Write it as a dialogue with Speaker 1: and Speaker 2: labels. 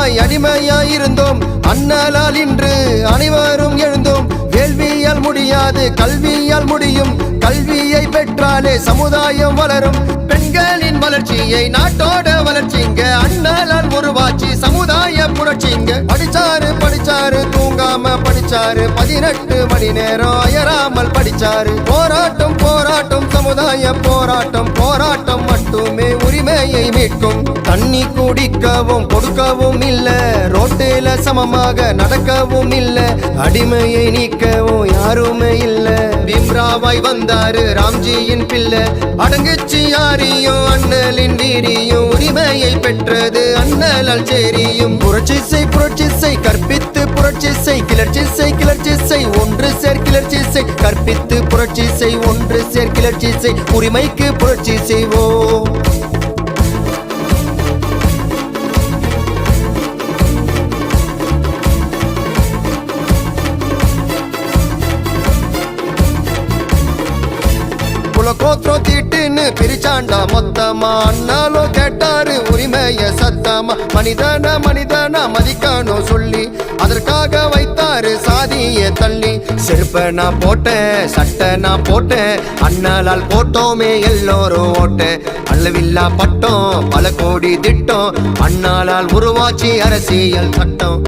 Speaker 1: காலமாய் அடிமையாய் இருந்தோம். அண்ணலால் இன்று அனைவரும் எழுந்தோம். வேள்வியால் முடியாது கல்வியால் முடியும். கல்வியை பெற்றாலே சமுதாயம் வளரும். பெண்களின் வளர்ச்சியை நாட்டோட வளர்ச்சிங்க. அண்ணலால் உருவாச்சி சமுதாய புரட்சிங்க. படிச்சாரு தூங்காம படிச்சாரு. 18 மணி நேரம் அயராமல் படிச்சாரு. போராட்டம் போராட்டம் சமுதாய போராட்டம். போராட்டம் மட்டுமே உரிமையை மீட்கும். தண்ணி குடிக்கவும் கொடுக்கவும் இல்ல. ரோட்டில சமமாக நடக்கவும் இல்ல. அடிமையை நீக்கவும் யாருமே இல்ல. பீம்ராவாய் வந்தாரு ராம்ஜியின் பிள்ளை. அடங்குச்சு யாரியும் அண்ணலின் வீரியும். உரிமையை பெற்றது அண்ணலால் சேரியும். புரட்சி செய் கற்பித்து புரட்சி செய். கிளர்ச்சி செய் ஒன்று சேர். கிளர்ச்சி செய் கற்பித்து புரட்சி செய். ஒன்று சேர் கிளர்ச்சி செய். உரிமைக்கு புரட்சி செய்வோம். கோத்திரம் தீட்டுன்னு பிரிச்சாண்டா மொத்தமா. அண்ணாலும் கேட்டாரு உரிமைய சத்தமா. மனிதனா மதிக்கணும் சொல்லி அதற்காக வைத்தாரு சாதிய தள்ளி. செருப்ப நான் போட்டேன் சட்டை நான் போட்டேன். அண்ணலால் போட்டோமே எல்லோரும் ஓட்ட. அளவில்லா பட்டம் பல கோடி திட்டம். அண்ணலால் உருவாச்சி அரசியல் சட்டம்.